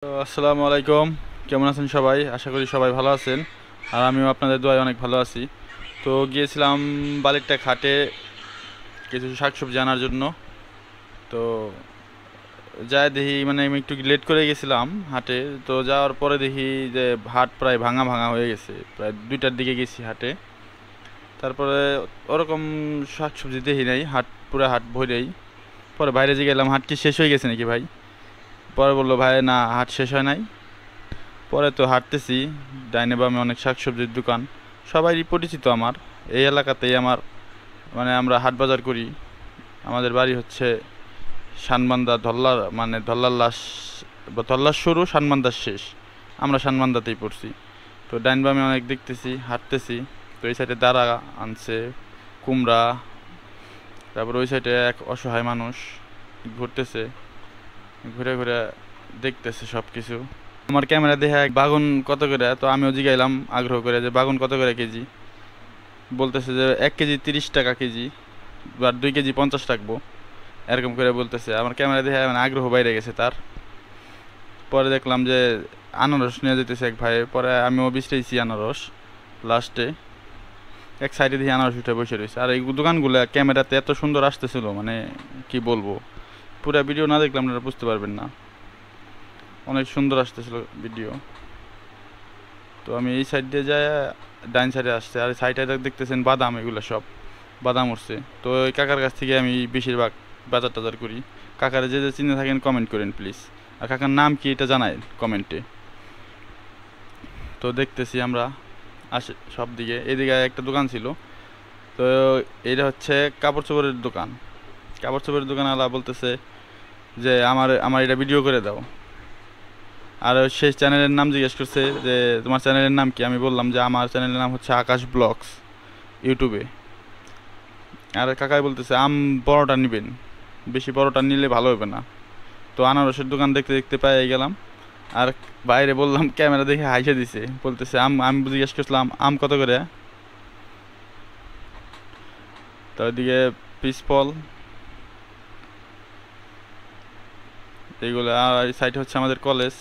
তো আসসালামু আলাইকুম, কেমন আছেন সবাই? আশা করি সবাই ভালো আছেন। আর আমিও আপনাদের দোয়ায় অনেক ভালো আছি। তো গিয়েছিলাম বালিরটা ঘাটে কিছু শাকসবজি আনার জন্য। তো যাই দেখি, মানে আমি একটু লেট করে গেছিলাম হাটে। তো যাওয়ার পরে দেখি যে হাট প্রায় ভাঙা ভাঙা হয়ে গেছে, প্রায় 2টার দিকে গেছি হাটে। তারপরে ওরকম শাকসবজি দেখি নাই, হাট পুরো হাট ভরেই। পরে বাইরে যে গেলাম, হাট কি শেষ হয়ে গেছে নাকি ভাই? পরে বললো ভাই না, হাট শেষ হয় নাই। পরে তো হাঁটতেছি, ডাইনে বামে অনেক শাকসবজির দোকান, সবাই পরিচিত আমার। এই এলাকাতেই আমার, মানে আমরা হাট বাজার করি। আমাদের বাড়ি হচ্ছে শানবান্দা ধল্লার, মানে ধল্লার লাশ বা ধল্লার শুরু শানবান্দার শেষ। আমরা শানবান্দাতেই পড়ছি। তো ডাইন বামে অনেক দেখতেছি, হাঁটতেছি। তো এই সাইডে দাঁড়া আনছে, কুমড়া। তারপর ওই সাইডে এক অসহায় মানুষ ঘুরতেছে, ঘুরে ঘুরে দেখতেছে সব কিছু। আমার ক্যামেরা দেখে এক বাগুন কত করে, তো আমিও জিগাইলাম আগ্রহ করে যে বাগুন কত করে কেজি। বলতেছে যে 1 কেজি 30 টাকা কেজি, বা 2 কেজি 50 রাখবো, এরকম করে বলতেছে। আমার ক্যামেরা দেখে মানে আগ্রহ বাইরে গেছে তার। পরে দেখলাম যে আনারস নিয়ে যেতেছে এক ভাই, পরে আমিও বিছড়েছি আনারস। লাস্টে এক সাইডে দিয়ে আনারস উঠে বসে রয়েছে। আর এই দোকানগুলো ক্যামেরাতে এত সুন্দর আসতেছিল, মানে কি বলবো, পুরো ভিডিও না দেখলে আপনারা বুঝতে পারবেন না। অনেক সুন্দর আসতেছিল ভিডিও। তো আমি এই সাইড দিয়ে যাই, ডাইন সাইডে আসছে। আর সাইডে দেখতেছেন বাদাম, এগুলো সব বাদাম উঠছে। তো ওই কাকার কাছ থেকে আমি বেশিরভাগ বাজার টাজার করি। কাকারে যে যে চিনে থাকেন কমেন্ট করেন প্লিজ। আর কাকার নাম কি এটা জানাই কমেন্টে। তো দেখতেছি আমরা আসে সব দিকে। এদিকে একটা দোকান ছিল। তো এটা হচ্ছে কাপড় চোপড়ের দোকান। কাপড় চোপড়ের দোকানওয়ালা বলতেছে যে আমার আমার এটা ভিডিও করে দাও। আর সেই চ্যানেলের নাম জিজ্ঞেস করছে যে তোমার চ্যানেলের নাম কি। আমি বললাম যে আমার চ্যানেলের নাম হচ্ছে আকাশ ব্লগস ইউটিউবে। আর কাকাই বলতেছে বড়টা নেবেন, বেশি বড়টা নিলে ভালো হবে না। তো আনারসের দোকান দেখতে দেখতে পেয়ে গেলাম। আর বাইরে বললাম, ক্যামেরা দেখে হাইসে দিছে, বলতেছে আমি জিজ্ঞেস করছিলাম আম কত করে। তো ওইদিকে পিস ফল এইগুলো। আর এই সাইড হচ্ছে আমাদের কলেজ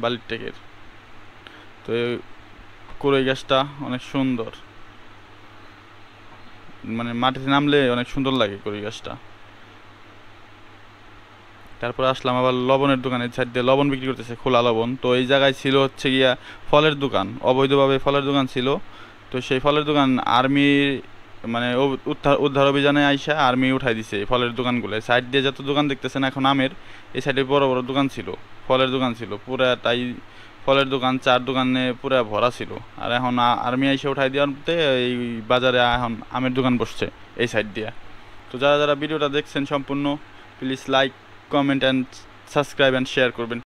বালির টেকের। তো এই কড়ই গাছটা অনেক সুন্দর, মানে মাটিতে নামলে অনেক সুন্দর লাগে কড়ই গাছটা। তারপর আসলাম আবার লবণের দোকানের সাইড দিয়ে, লবণ বিক্রি করতেছে, খোলা লবণ। তো এই জায়গায় ছিল হচ্ছে গিয়া ফলের দোকান, অবৈধভাবে ফলের দোকান ছিল। তো সেই ফলের দোকান আর্মি, মানে উদ্ধার অভিযানে আইসা আর্মি উঠাই দিছে এই ফলের দোকানগুলো। সাইড দিয়ে যত দোকান দেখতেছেন এখন আমের, এই সাইডে বড় বড় দোকান ছিল, ফলের দোকান ছিল পুরাটাই। ফলের দোকান 4 দোকানে পুরা ভরা ছিল। আর এখন আর্মি আইসা উঠাই দেওয়াতে এই বাজারে এখন আমের দোকান বসছে এই সাইড দিয়ে। তো যারা যারা ভিডিওটা দেখছেন সম্পূর্ণ, please like, comment and subscribe and share করবেন।